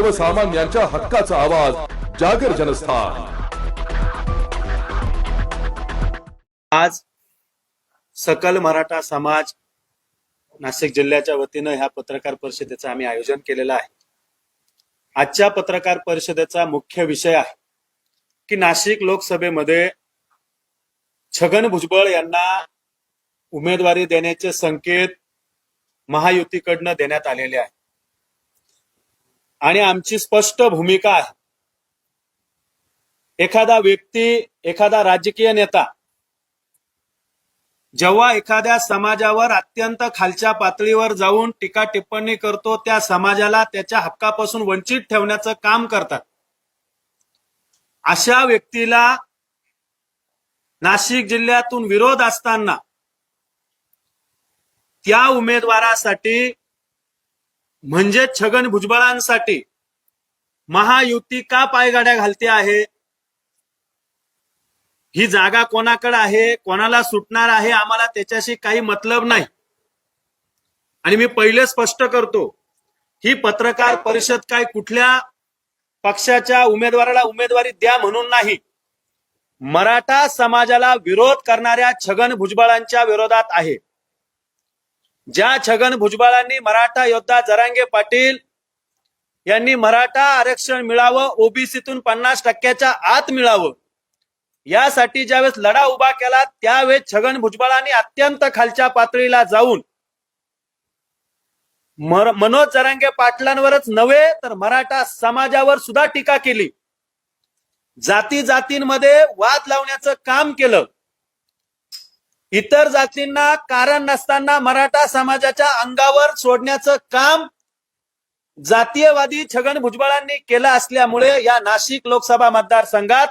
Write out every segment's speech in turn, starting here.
सर्वसामान्यांच्या हक्काचा आवाज जागर जनस्थान। आज सकल मराठा समाज नाशिक जिल्ह्याच्या वतीनं ह्या पत्रकार परिषदेचं आम्ही आयोजन केलेलं आहे। आजच्या पत्रकार परिषदेचा मुख्य विषय आहे की नाशिक लोकसभेमध्ये छगन भुजबळ यांना उमेदवारी देण्याचे संकेत महायुतीकडनं देण्यात आलेले आहे आणि आमची स्पष्ट भूमिका आहे। एखादा व्यक्ती, एखादा राजकीय नेता जेव्हा एखाद्या समाजावर अत्यंत खालच्या पातळीवर जाऊन टीका टिप्पणी करतो, त्या समाजाला त्याच्या हक्कापासून वंचित ठेवण्याचं काम करतात। अशा व्यक्तीला नाशिक जिल्ह्यातून विरोध असताना त्या उमेदवारासाठी म्हणजे छगन भुजबळांसाठी महायुती का पायगाड्या घालते आहे, ही जागा कोणाकडे आहे, कोणाला सुटणार आहे, आम्हाला त्याच्याशी काही मतलब नाही। आणि मी पहिले स्पष्ट करतो, ही पत्रकार परिषद काय कुठल्या पक्षाच्या उमेदवाराला उमेदवारी द्या म्हणून नाही, मराठा समाजाला विरोध करणाऱ्या छगन भुजबळांच्या विरोधात आहे। ज्या छगन भुजबळांनी मराठा योद्धा जरांगे पाटील यांनी मराठा आरक्षण मिळावं, ओबीसीतून 50% आत मिळावं, यासाठी ज्यावेळेस लढा उभा केला, त्यावेळेस छगन भुजबळांनी अत्यंत खालच्या पातळीला जाऊन मनोज जरांगे पाटलांवरच नव्हे तर मराठा समाजावर सुद्धा टीका केली, जाती जातींमध्ये वाद लावण्याचं काम केलं। इतर जातींना कारण नसताना मराठा समाजाच्या अंगावर सोडण्याचं काम जातीयवादी छगन भुजबळांनी केलं असल्यामुळे या नाशिक लोकसभा मतदारसंघात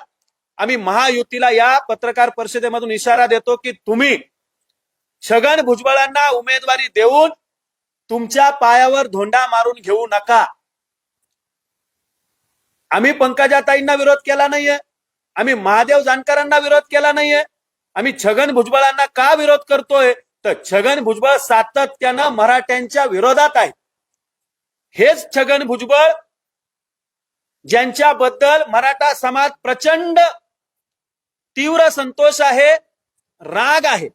आम्ही महायुतीला या पत्रकार परिषदेमधून इशारा देतो की तुम्ही छगन भुजबळांना उमेदवारी देऊन तुमच्या पायावर धोंडा मारून घेऊ नका। आम्ही पंकजाताईंना विरोध केला नाहीये, आम्ही महादेव जानकरांना विरोध केला नाहीये। आम्ही छगन भुजबळांना का विरोध करतोय तर छगन भुजबळ सातत्यानं मराठ्यांच्या विरोधात आहे। हेच छगन भुजबळ ज्यांच्याबद्दल मराठा समाज प्रचंड तीव्र संतोष आहे, राग आहे।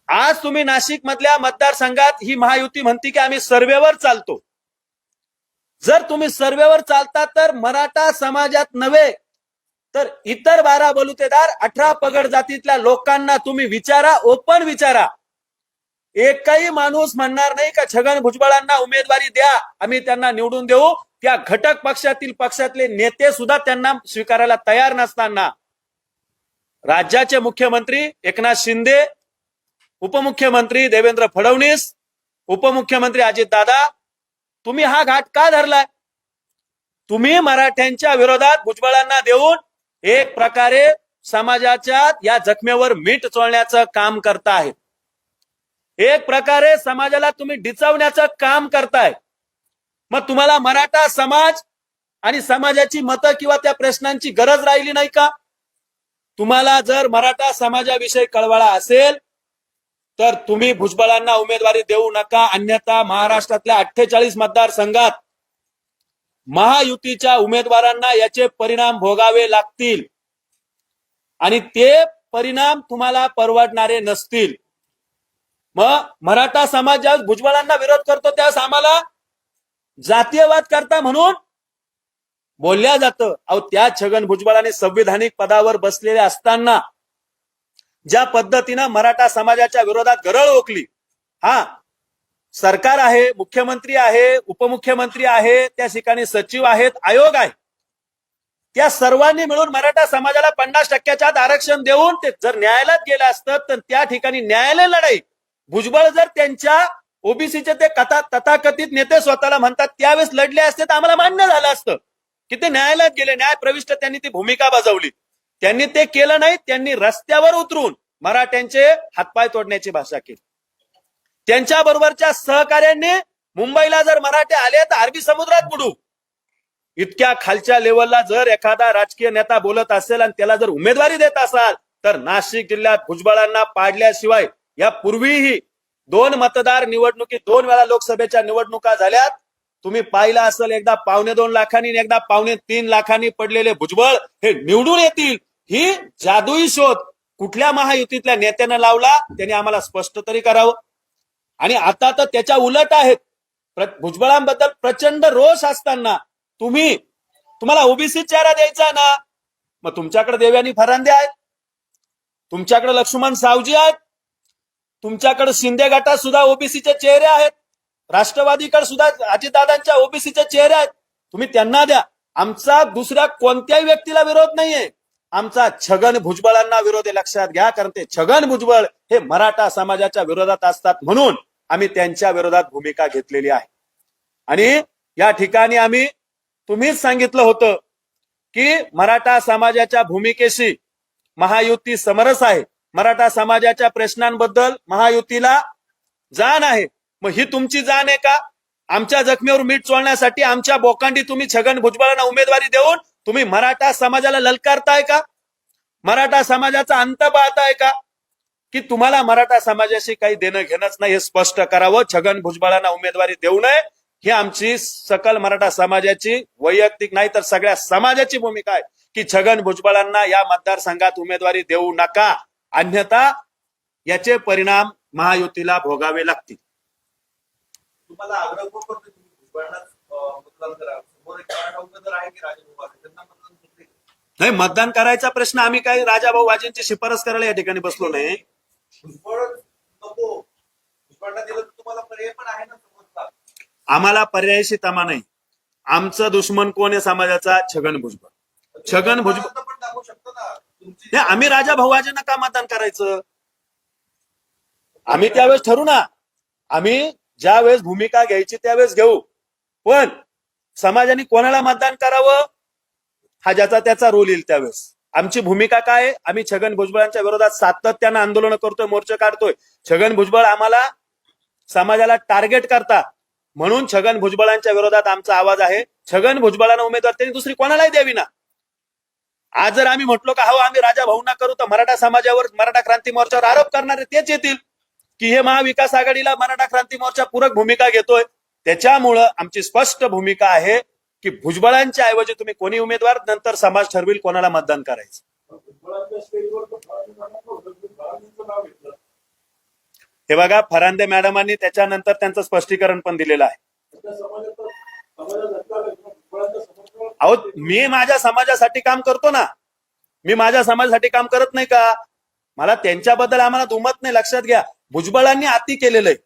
आज तुम्ही नाशिक मधल्या मतदारसंघात ही महायुती म्हणती की आम्ही सर्वेवर चालतो। जर तुम्ही सर्वेवर चालता तर मराठा समाजात नव्हे तर इतर 12 बलुतेदार 18 पगड जातीतल्या लोकांना तुम्ही विचारा, ओपन विचारा। एकही माणूस म्हणणार नाही का छगन भुजबळांना उमेदवारी द्या, आम्ही त्यांना निवडून देऊ। त्या घटक पक्षातले नेते सुद्धा त्यांना स्वीकारायला तयार नसताना राज्याचे मुख्यमंत्री एकनाथ शिंदे, उपमुख्यमंत्री देवेंद्र फडणवीस, उपमुख्यमंत्री अजितदादा, तुम्ही हा घाट का धरलाय? तुम्ही मराठ्यांच्या विरोधात भुजबळांना देऊन एक प्रकारे समाजाच्या या जखमेवर मीठ चोळण्याचं काम करताय, एक प्रकारे समाजाला तुम्ही डिचवण्याचं काम करताय। मग तुम्हाला मराठा समाज आणि समाजाची मतं किंवा त्या प्रश्नांची गरज राहिली नाही का? तुम्हाला जर मराठा समाजाविषयी कळवळा असेल तर तुम्ही भुजबळांना उमेदवारी देऊ नका, अन्यथा महाराष्ट्रातल्या 48 मतदारसंघात महायुतीच्या उमेदवारांना याचे परिणाम भोगावे लागतील आणि ते परिणाम तुम्हाला परवडणारे नसतील। मग मराठा समाज ज्यावेळेस भुजबळांना विरोध करतो त्यावेळेस आम्हाला जातीयवाद करता म्हणून बोलल्या जातं। अहो, त्या छगन भुजबळांनी संविधानिक पदावर बसलेले असताना ज्या पद्धतीनं मराठा समाजाच्या विरोधात गरळ ओकली, हा सरकार आहे, मुख्यमंत्री आहे, उपमुख्यमंत्री आहे, त्या ठिकाणी सचिव आहेत, आयोग आहे, त्या सर्वांनी मिळून मराठा समाजाला 50% आरक्षण देऊन ते जर न्यायालयात गेलं असतं तर त्या ठिकाणी न्यायालय लढाई भुजबळ जर त्यांच्या ओबीसीचे ते तथाकथित नेते स्वतःला म्हणतात त्यावेळेस लढले असते तर आम्हाला मान्य झालं असतं की ते न्यायालयात गेले, न्यायप्रविष्ट त्यांनी ती भूमिका बजावली। त्यांनी ते केलं नाही, त्यांनी रस्त्यावर उतरून मराठ्यांचे हातपाय तोडण्याची भाषा केली। त्यांच्या बरोबरच्या सहकार्यांनी मुंबईला जर मराठे आले तर अरबी समुद्रात बुडू, इतक्या खालच्या लेवलला जर एखादा राजकीय नेता बोलत असेल आणि त्याला जर उमेदवारी देत असाल तर नाशिक जिल्ह्यात भुजबळांना पाडल्याशिवाय यापूर्वीही 2 मतदार निवडणुकीत 2 वेळा लोकसभेच्या निवडणुका झाल्यात, तुम्ही पाहिलं असेल, एकदा 2.25 लाखांनी आणि एकदा 3.25 लाखांनी पडलेले भुजबळ हे निवडून येतील, ही जादुई शोध कुठल्या महायुतीतल्या नेत्यानं लावला त्यांनी आम्हाला स्पष्ट तरी करावं. आणि आता तर त्याच्या उलट आहेत. भुजबळांबद्दल प्रचंड रोष असताना तुम्हाला ओबीसी चेहरा द्यायचा ना, मग तुमच्याकडे देवयानी फरांदे आहेत, तुमच्याकडे लक्ष्मण सावजी आहेत, तुमच्याकडे शिंदे गटात सुद्धा ओबीसीचे चेहरे आहेत, राष्ट्रवादीकडे सुद्धा अजितदादांच्या ओबीसीचे चेहरे आहेत. तुम्ही त्यांना द्या. आमचा दुसऱ्या कोणत्याही व्यक्तीला विरोध नाहीये, आमचा छगन भुजबळांना विरोध आहे. लक्षात घ्या, कारण ते छगन भुजबळ हे मराठा समाजाच्या विरोधात असतात, म्हणून आम्ही त्यांच्या विरोधात भूमिका घेतलेली आहे. आणि या ठिकाणी तुम्हीच सांगितलं होतं की मराठा समाजाच्या भूमिकेशी महायुती समरस आहे, मराठा समाजाच्या प्रश्नांबद्दल महायुतीला जाण आहे. मग ही तुमची जाण आहे का? आमच्या जखमीवर मीठ चोळण्यासाठी आमच्या बोकांडी तुम्ही छगन भुजबळांना उमेदवारी देऊन तुम्ही मराठा समाजाला ललकारताय का? मराठा समाजाचा अंत पाहताय का? की तुम्हाला मराठा समाजाशी काही देणं घेणंच नाही, हे स्पष्ट करावं. छगन भुजबळांना उमेदवारी देऊ नये ही आमची सकल मराठा समाजाची, वैयक्तिक नाही तर सगळ्या समाजाची भूमिका आहे की छगन भुजबळांना या मतदारसंघात उमेदवारी देऊ नका, अन्यथा याचे परिणाम महायुतीला भोगावे लागतील. तुम्हाला आग्रह करतो तुम्ही भुजबळांनाच मतदान करा. समोर एक मराठा उमेदवार आहे की राजभाऊ आहे, त्यांना मतदान करते. नाही, मतदान करायचा प्रश्न आम्ही काही राजाभाऊ वाजेंची शिफारस करायला या ठिकाणी बसलो नाही. भुजबळ नको, भुजबळांना दिलं तर तुम्हाला पर्याय पण आहे ना समोरचा. आम्हाला पर्यायशी तमा नाही. आमचं दुश्मन कोण आहे समाजाचा? छगन भुजबळ. छगन भुजबळ पण दाखवू शकतो ना तुमची. नाही, आम्ही राजाभाऊ वाजेंना का मतदान करायचं? आम्ही त्यावेळेस ठरू ना. आम्ही ज्या वेळेस भूमिका घ्यायची त्यावेळेस घेऊ, पण समाजाने कोणाला मतदान करावं हा ज्याचा त्याचा रोल येईल त्यावेळेस. आमची भूमिका काय आहे? आम्ही छगन भुजबळांच्या विरोधात सातत्यानं आंदोलन करतोय, मोर्चे काढतोय. छगन भुजबळ आम्हाला समाजाला टार्गेट करतात, म्हणून छगन भुजबळांच्या विरोधात आमचा आवाज आहे. छगन भुजबळांना उमेदवार त्यांनी दुसरी कोणालाही द्यावी ना. आज जर आम्ही म्हटलो का हो आम्ही राजा भाऊंना करू, तर मराठा समाजावर, मराठा क्रांती मोर्चावर आरोप करणारे तेच येतील की हे महाविकास आघाडीला मराठा क्रांती मोर्चा पूरक भूमिका घेतोय. त्याच्यामुळं आमची स्पष्ट भूमिका आहे की भुजबळांच्या ऐवजी तुम्ही कोणी उमेदवार, नंतर समाज ठरवेल कोणाला मतदान करायचं. हे बघा, फरांदे मॅडमांनी त्याच्यानंतर त्यांचं स्पष्टीकरण पण दिलेलं आहे. अहो, मी माझ्या समाजासाठी काम करतो ना. मी माझ्या समाजासाठी काम करत नाही का? मला त्यांच्याबद्दल आम्हाला दुमत नाही. लक्षात घ्या, भुजबळांनी अति केलेलं आहे,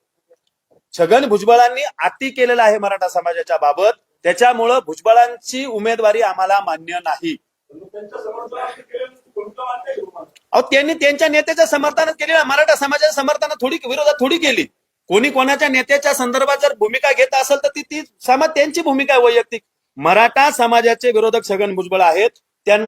छगन भुजबळांनी अति केलेलं आहे मराठा समाजाच्या बाबत. त्याच्यामुळं भुजबळांची उमेदवारी आम्हाला मान्य नाही. अहो, त्यांनी त्यांच्या नेत्याच्या समर्थनात केली ना, मराठा समाजाच्या समर्थनात थोडी, विरोधात थोडी केली. कोणी कोणाच्या नेत्याच्या संदर्भात जर भूमिका घेत असेल तर ती समाज त्यांची भूमिका आहे वैयक्तिक. मराठा समाजाचे विरोधक छगन भुजबळ आहेत, त्यांना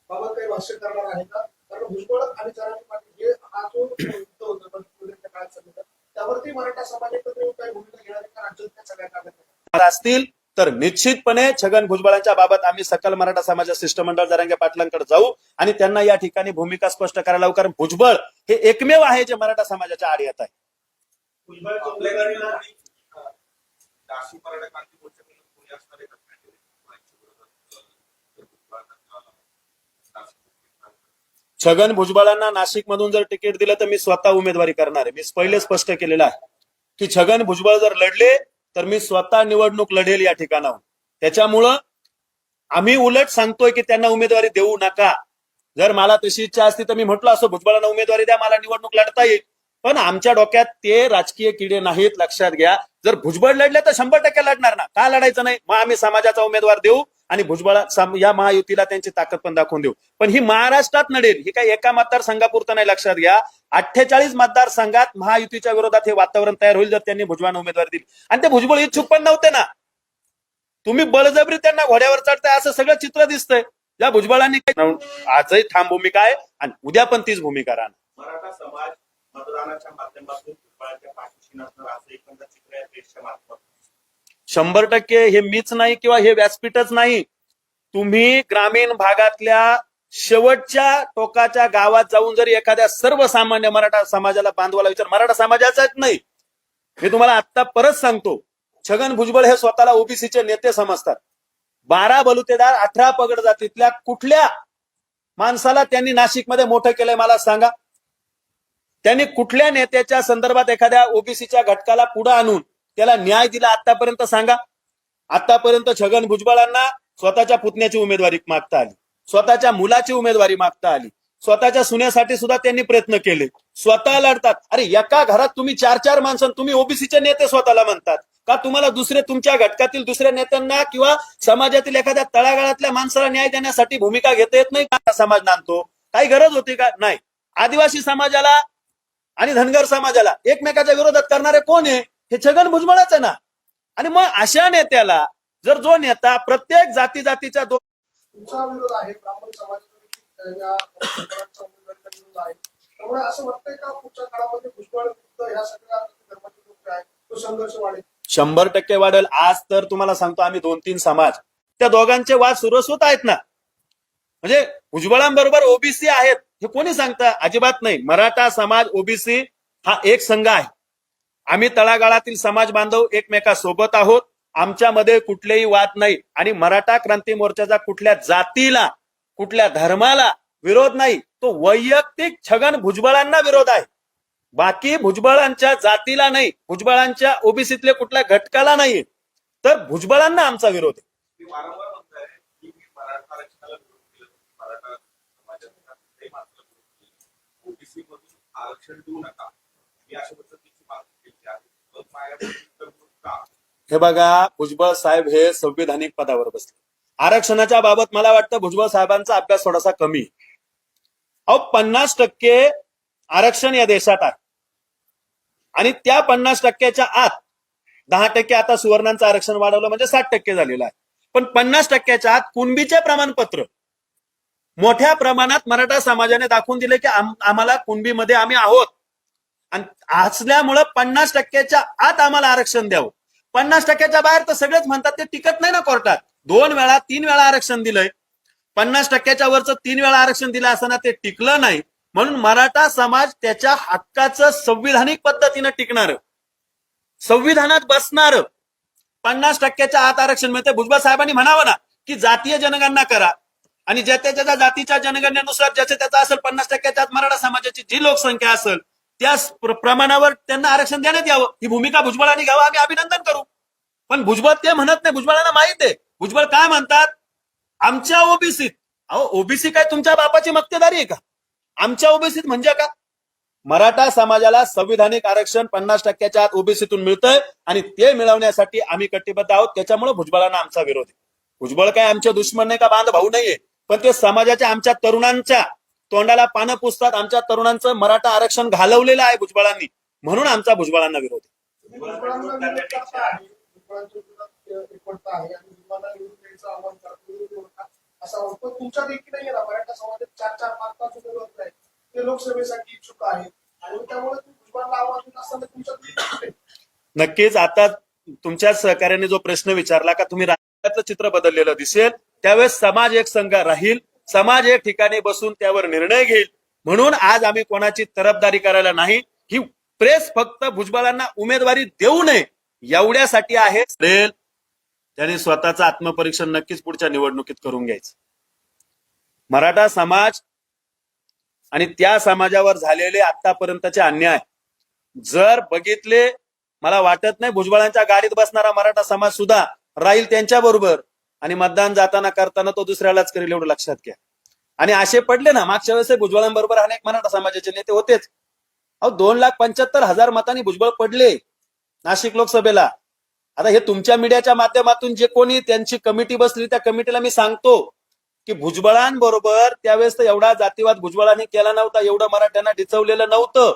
बाबत काही भाष्य करणार आहे का? कारण भुजबळ आणि चराजी पाटील हे हा जो युद्ध होतं काळात सध्या, त्यावरती मराठा समाज एकत्र काही भूमिका घेणार आहे का राज्यातल्या सगळ्या कार्यकर्त्यांना असतील तर निश्चितपणे छगन भुजबळांच्या बाबत आम्ही सकल मराठा समाज शिष्टमंडळ जरांगे पाटलांकडे जाऊ आणि त्यांना या ठिकाणी भूमिका स्पष्ट करायला लावू. कारण भुजबळ हे एकमेव आहे जे मराठा समाजाच्या आड येत आहे. नाशिक मराठा क्रांती मोर्चाकडून कोणी असणारे छगन भुजबळांना नाशिक मधून जर तिकीट दिलं तर मी स्वतः उमेदवारी करणार आहे. मी पहिले स्पष्ट केलेलं आहे की छगन भुजबळ जर लढले तर मी स्वतः निवडणूक लढेल या ठिकाणाहून. त्याच्यामुळं आम्ही उलट सांगतोय की त्यांना उमेदवारी देऊ नका. जर मला तशी इच्छा असती तर मी म्हटलं असं भुजबळांना उमेदवारी द्या, मला निवडणूक लढता येईल. पण आमच्या डोक्यात ते राजकीय किडे नाहीत. लक्षात घ्या, जर भुजबळ लढले तर 100% लढणार ना. का लढायचं नाही? मग आम्ही समाजाचा उमेदवार देऊ आणि भुजबळ या महायुतीला त्यांची ताकद पण दाखवून देऊ. पण ही महाराष्ट्रात लढेल, ही काही एका मतदारसंघापुरतं नाही. लक्षात घ्या, 48 मतदारसंघात महायुतीच्या विरोधात हे वातावरण तयार होईल जर त्यांनी भुजबळांना उमेदवारी दिली. आणि ते भुजबळ इच्छुक पण नव्हते ना. तुम्ही बळजबरी त्यांना घोड्यावर चढताय असं सगळं चित्र दिसतंय. या भुजबळांनी आजही ठाम भूमिका आहे आणि उद्या पण तीच भूमिका राहणार. मराठा समाज मतदानाच्या माध्यमातून भुजबळांच्या पाठीशी नसणार असं एकंदर चित्र आहे देशच्या माध्यमातून. 100% हे मीच नाही किंवा हे व्यासपीठच नाही. तुम्ही ग्रामीण भागातल्या शेवटच्या टोकाच्या गावात जाऊन जरी एखाद्या सर्वसामान्य मराठा समाजाला बांधवाला विचार, मराठा समाजाचाच नाही, मी तुम्हाला आता परत सांगतो, छगन भुजबळ हे स्वतःला ओबीसीचे नेते समजतात. 12 बलुतेदार 18 पगड जातीतल्या कुठल्या माणसाला त्यांनी नाशिकमध्ये मोठं केलंय मला सांगा. त्यांनी कुठल्या नेत्याच्या संदर्भात एखाद्या ओबीसीच्या घटकाला पुढे आणून त्याला न्याय दिला आतापर्यंत सांगा. आतापर्यंत छगन भुजबळांना स्वतःच्या पुतण्याची उमेदवारी मागता आली, स्वतःच्या मुलाची उमेदवारी मागता आली, स्वतःच्या सुनेसाठी सुद्धा त्यांनी प्रयत्न केले. स्वतः लढतात. अरे एका घरात तुम्ही 4-4 माणसं, तुम्ही ओबीसीचे नेते स्वतःला म्हणतात का? तुम्हाला दुसरे तुमच्या घटकातील दुसऱ्या नेत्यांना किंवा समाजातील एखाद्या तळागाळातल्या माणसाला न्याय देण्यासाठी भूमिका घेता येत नाही का? समाज नांदतो, काही गरज होती का? नाही. आदिवासी समाजाला आणि धनगर समाजाला एकमेकाच्या विरोधात करणारे कोण आहे? हे छगन भुजबळच आहे ना. आणि मग अशा नेत्याला जर जो नेता प्रत्येक जातीच्या तुमचा विरोध आहे, ब्राह्मण समाजाचा या भुजबळांचा उमेदवारीचा विरोध आहे. त्यामुळे असं वाटतंय का पुढच्या काळामध्ये भुजबळ विरुद्ध या सगळ्या धर्माचे लोक आहेत तो संघर्ष वाढेल? 100% वाढेल. आज तर तुम्हाला सांगतो आम्ही 2-3 समाज त्या दोघांचे वाद सुरू होत आहेत ना. म्हणजे भुजबळांबरोबर ओबीसी आहेत हे कोणी सांगतं? अजिबात नाही. मराठा समाज ओबीसी हा एक संघ आहे. आम्ही तळागाळातील समाज बांधव एकमेकासोबत आहोत. आमच्यामध्ये कुठलेही वाद नाही. आणि मराठा क्रांती मोर्चाचा कुठल्या जातीला कुठल्या धर्माला विरोध नाही. तो वैयक्तिक छगन भुजबळांना विरोध आहे. बाकी भुजबळांच्या जातीला नाही, भुजबळांच्या ओबीसीतल्या कुठल्या घटकाला नाही. तर भुजबळांना आमचा विरोध आहे. वारंवार म्हणताय की मी मराठा आरक्षणाला विरोध केला, मराठा समाजाला ओबीसी मधून आरक्षण देऊ नका, मी अशा पद्धतीची मागणी केली आहे. मग मायावती का? हे बघा, भुजबळ साहेब हे संविधानिक पदावर बसले. आरक्षणाच्या बाबत मला वाटतं भुजबळ साहेबांचा अभ्यास थोडासा कमी. 50% आरक्षण या देशात आहे आणि त्या 50%च्या आत 10% आता सुवर्णांचं आरक्षण वाढवलं म्हणजे 60% झालेलं आहे. पण 50%च्या आत कुणबीचे प्रमाणपत्र मोठ्या प्रमाणात मराठा समाजाने दाखवून दिले की आम्हाला कुणबीमध्ये आम्ही आहोत आणि असल्यामुळं 50%च्या आत आम्हाला आरक्षण द्यावं. 50%च्या बाहेर तर सगळेच म्हणतात ते टिकत नाही ना कोर्टात. 2 वेळा 3 वेळा आरक्षण दिलंय. 50%च्या वरचं 3 वेळा आरक्षण दिलं असताना ते टिकलं नाही. म्हणून मराठा समाज त्याच्या हक्काचं संविधानिक पद्धतीनं टिकणार, संविधानात बसणार 50%च्या आत आरक्षण मिळते. भुजबळ साहेबांनी म्हणावं ना की जातीय जनगणना करा आणि ज्या त्याच्या जातीच्या जनगणनेनुसार ज्याचे त्याचा असेल 50%च्या आत मराठा समाजाची जी लोकसंख्या असेल त्या प्रमाणावर त्यांना आरक्षण देण्यात यावं. ही भूमिका भुजबळांनी घ्यावं, आम्ही अभिनंदन करू. पण भुजबळ ते म्हणत नाही. भुजबळांना माहित आहे. भुजबळ काय म्हणतात? आमच्या ओबीसीत. अहो, ओबीसी काय तुमच्या बापाची मक्तेदारी आहे का? आमच्या ओबीसीत म्हणजे का? मराठा समाजाला संविधानिक आरक्षण 50%च्या आत ओबीसीतून मिळतंय आणि ते मिळवण्यासाठी आम्ही कटिबद्ध आहोत. त्याच्यामुळे भुजबळांना आमचा विरोध आहे. भुजबळ काय आमचे दुश्मन नाही का बांध भाऊ नाहीये, पण ते समाजाच्या आमच्या तरुणांच्या तोंडाला पानं पुसतात. आमच्या तरुणांचं मराठा आरक्षण घालवलेलं आहे भुजबळांनी, म्हणून आमचा भुजबळांना विरोध आहे. भुजबळांना विरोध करता आहे, भुजबळांच्या विरोधात एकवटता आहे आणि भुजबळांना विरोध द्यायचं आव्हान करता असं वाटतं. तुमच्या देखील नाही ना मराठा समाजात 4-4-5 उमेदवार आहेत ते लोकसभेसाठी इच्छुक आहेत आणि त्यामुळे भुजबळांना आव्हान देत असताना तुमच्या नक्कीच. आता तुमच्या सहकार्याने जो प्रश्न विचारला का तुम्ही राज्यातलं चित्र बदललेलं दिसेल, त्यावेळेस समाज एक संघ राहील, समाज एक ठिकाणी बसून त्यावर निर्णय घेईल. म्हणून आज आम्ही कोणाची तरफदारी करायला नाही. ही प्रेस फक्त भुजबळांना उमेदवारी देऊ नये एवढ्यासाठी आहे. त्यांनी स्वतःचं आत्मपरीक्षण नक्कीच पुढच्या निवडणुकीत करून घ्यायचं. मराठा समाज आणि त्या समाजावर झालेले आतापर्यंतचे अन्याय जर बघितले, मला वाटत नाही भुजबळांच्या गाडीत बसणारा मराठा समाज सुद्धा राहील त्यांच्या बरोबर आणि मतदान जाताना करताना तो दुसऱ्यालाच करेल, एवढं लक्षात घ्या. आणि असे पडले ना, मागच्या वेळेस भुजबळांबरोबर अनेक मराठा समाजाचे नेते होतेच. 2,75,000 मतांनी भुजबळ पडले नाशिक लोकसभेला. आता हे तुमच्या मीडियाच्या माध्यमातून जे कोणी त्यांची कमिटी बसली त्या कमिटीला मी सांगतो की भुजबळांबरोबर त्यावेळेस तर एवढा जातीवाद भुजबळांनी केला नव्हता, एवढं मराठ्यांना डिचवलेलं नव्हतं.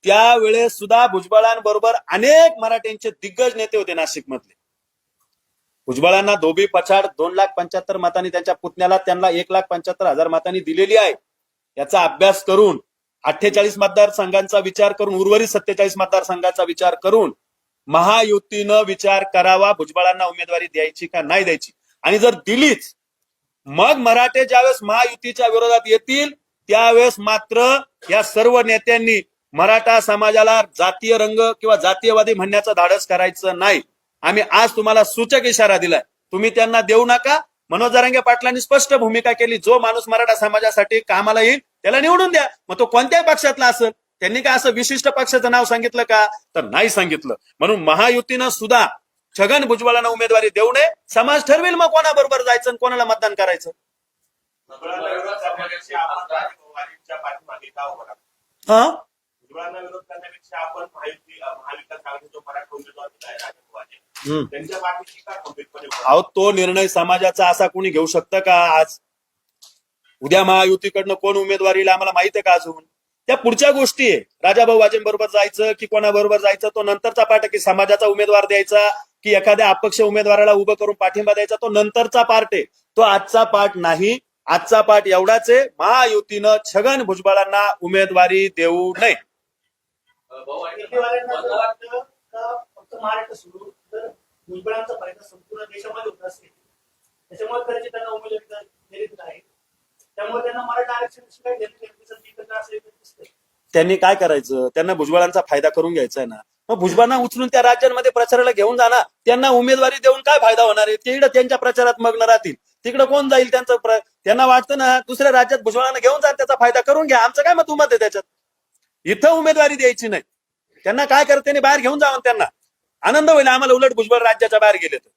त्यावेळेस सुद्धा भुजबळांबरोबर अनेक मराठ्यांचे दिग्गज नेते होते नाशिक मधले. भुजबळांना धोबी पछाड 2,75,000 मतांनी त्यांच्या पुतण्याला त्यांना 1,75,000 मतांनी दिलेली आहे. याचा अभ्यास करून 48 मतदारसंघांचा विचार करून उर्वरित 47 मतदारसंघांचा विचार करून महायुतीनं विचार करावा भुजबळांना उमेदवारी द्यायची का नाही द्यायची. आणि जर दिलीच मग मराठे ज्यावेळेस महायुतीच्या विरोधात येतील त्यावेळेस मात्र या सर्व नेत्यांनी मराठा समाजाला जातीय रंग किंवा जातीयवादी म्हणण्याचं धाडस करायचं नाही. आम्ही आज तुम्हाला सूचक इशारा दिलाय, तुम्ही त्यांना देऊ नका. मनोज जरांगे पाटलांनी स्पष्ट भूमिका केली, जो माणूस मराठा समाजासाठी कामाला येईल त्याला निवडून द्या. मग तो कोणत्याही पक्षातला असेल. त्यांनी काय असं विशिष्ट पक्षाचं नाव सांगितलं का? तर नाही सांगितलं. म्हणून महायुतीनं सुद्धा छगन भुजबळांना उमेदवारी देऊ नये. समाज ठरवेल मग कोणाबरोबर जायचं आणि कोणाला मतदान करायचं. भुजबळांना विरोध करण्यापेक्षा आपण राजभवानीच्या पाठीमागे का उभं राहतो? हा भुजबळांना विरोध करण्यापेक्षा आपण महाविकास आघाडी जो मराठा उमेदवार दिला आहे राजभवानी, त्यांच्या पाठीशी का खंबीरपणे उभं अहो, तो निर्णय समाजाचा असा कोणी घेऊ शकतं का? आज उद्या महायुतीकडनं कोण उमेदवार येईल आम्हाला माहित आहे का? अजून त्या पुढच्या गोष्टी आहे. राजाभाऊ वाजेंबरोबर जायचं की कोणाबरोबर जायचं तो नंतरचा पार्ट आहे. की समाजाचा उमेदवार द्यायचा की एखाद्या अपक्ष उमेदवाराला उभं करून पाठिंबा द्यायचा तो नंतरचा पार्ट आहे. तो आजचा पार्ट नाही. आजचा पार्ट एवढाच आहे, महायुतीनं छगन भुजबळांना उमेदवारी देऊ नये. युतीवाल्यांना असं वाटतं का फक्त महाराष्ट्र सोडून तर भुजबळांचा फायदा संपूर्ण देशामध्ये होत असेल, त्याच्यामुळे कदाचित त्यांना उमेदवारी दिलीच नाही. त्यामुळे त्यांना मराठा आरक्षणाशिवाय असेल दिसतंय. त्यांनी काय करायचं? त्यांना भुजबळांचा फायदा करून घ्यायचा आहे ना. मग भुजबळांना उचलून त्या राज्यांमध्ये प्रचाराला घेऊन जाणार. त्यांना उमेदवारी देऊन काय फायदा होणार आहे? ते इकडे त्यांच्या प्रचारात मग्न राहतील. तिकडे कोण जाईल? त्यांना वाटतं ना दुसऱ्या राज्यात भुजबळांना घेऊन जा, त्याचा फायदा करून घ्या. आमचं काय मत उमत आहे त्याच्यात? इथं उमेदवारी द्यायची नाही. त्यांना काय करत त्यांनी बाहेर घेऊन जावं. त्यांना आनंद होईल आम्हाला उलट भुजबळ राज्याच्या बाहेर गेले तर.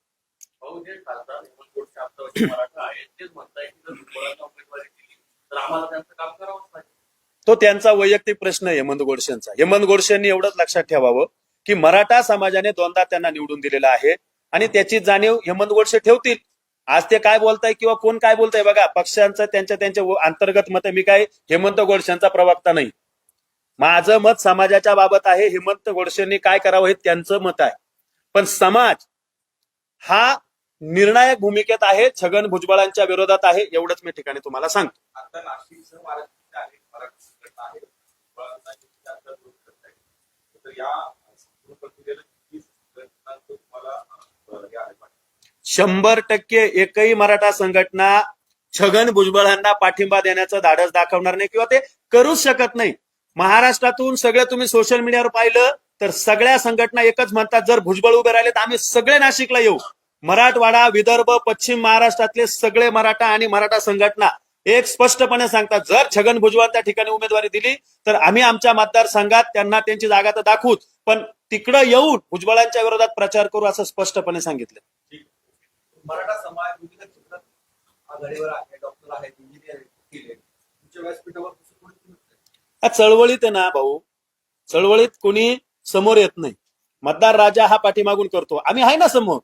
मराठा आहे तेच म्हणताय की जर भुजबळांना उमेदवारी दिली तर आम्हाला त्यांचं काम करावंच लागेल. तो त्यांचा वैयक्तिक प्रश्न आहे हेमंत गोडसेंचा. हेमंत गोडसेंनी एवढंच लक्षात ठेवावं की मराठा समाजाने दोनदा त्यांना निवडून दिलेला आहे आणि त्याची जाणीव हेमंत गोडसे ठेवतील. आज ते काय बोलताय किंवा कोण काय बोलताय बघा, पक्षांचं त्यांच्या अंतर्गत मत. मी काय हेमंत गोडसेंचा प्रवक्ता नाही. माझं मत समाजाच्या बाबत आहे. हेमंत गोडसेंनी काय करावं हे त्यांचं मत आहे. पण समाज हा निर्णायक भूमिकेत आहे, छगन भुजबळांच्या विरोधात आहे. एवढंच मी ठिकाणी तुम्हाला सांगतो. आता नाशिकसह महाराष्ट्रात आहे मराठा संघटना आहे, भुजबळांना जास्त विरोध करत आहे. तर या संपूर्ण प्रक्रियेला किती संघटनांचं तुम्हाला हे आहे? 100% एकही मराठा संघटना छगन भुजबळांना पाठिंबा देण्याचं धाडस दाखवणार नाही किंवा ते करूच शकत नाही. महाराष्ट्रातून सगळं तुम्ही सोशल मीडियावर पाहिलं तर सगळ्या संघटना एकच म्हणतात, जर भुजबळ उभे राहिले तर आम्ही सगळे नाशिकला येऊ. मराठवाडा, विदर्भ, पश्चिम महाराष्ट्रातले सगळे मराठा आणि मराठा संघटना एक स्पष्टपणे सांगतात, जर छगन भुजबळ त्या ठिकाणी उमेदवारी दिली तर आम्ही आमच्या मतदारसंघात त्यांना त्यांची जागा तर दाखवूच, पण तिकडं येऊन भुजबळांच्या विरोधात प्रचार करू असं स्पष्टपणे सांगितलं. मराठा समाज विविध क्षेत्रात आघाडीवर आहे, डॉक्टर आहेत, इंजिनियर आहेत, तुमच्या व्यासपीठावर चळवळीत आहे ना भाऊ, चळवळीत कोणी समोर येत नाही. मतदार राजा हा पाठीमागून करतो. आम्ही आहे ना समोर.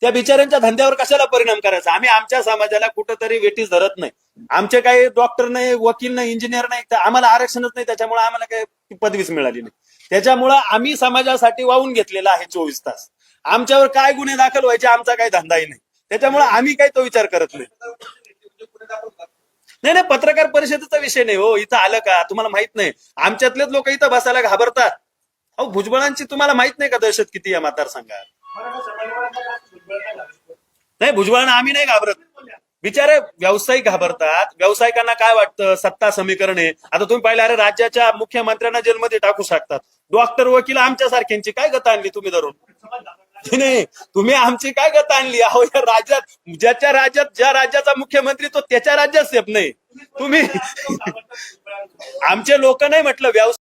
त्या बिचाऱ्यांच्या धंद्यावर कशाला परिणाम करायचा? आम्ही आमच्या समाजाला कुठंतरी वेटीस धरत नाही. आमचे काही डॉक्टर नाही, वकील नाही, इंजिनियर नाही, तर आम्हाला आरक्षणच नाही. त्याच्यामुळे आम्हाला काही पदवीच मिळाली नाही. त्याच्यामुळं आम्ही समाजासाठी वाहून घेतलेला आहे 24 तास. आमच्यावर काय गुन्हे दाखल व्हायचे आमचा काही धंदाही नाही. त्याच्यामुळे आम्ही काही तो विचार करत नाही. नाही, पत्रकार परिषदेचा विषय नाही हो. इथं आलं का तुम्हाला माहित नाही? आमच्यातलेच लोक इथं बसायला घाबरतात. अहो, भुजबळांची तुम्हाला माहित नाही का दहशत किती या मतदारसंघात? नाही, भुजबळांना आम्ही नाही घाबरत. बिचारे व्यावसायिक घाबरतात. व्यावसायिकांना काय वाटतं? सत्ता समीकरण आहे. आता तुम्ही पाहिलं, अरे राज्याच्या मुख्यमंत्र्यांना जेलमध्ये टाकू शकतात. डॉक्टर, वकील आमच्यासारख्यांची काय गत आणली तुम्ही धरून? नाही, तुम्ही आमची काय गत आणली? अहो, या राज्यात ज्या राज्याचा मुख्यमंत्री तो त्याच्या राज्यात सेफ नाही. तुम्ही आमचे लोक नाही म्हटलं,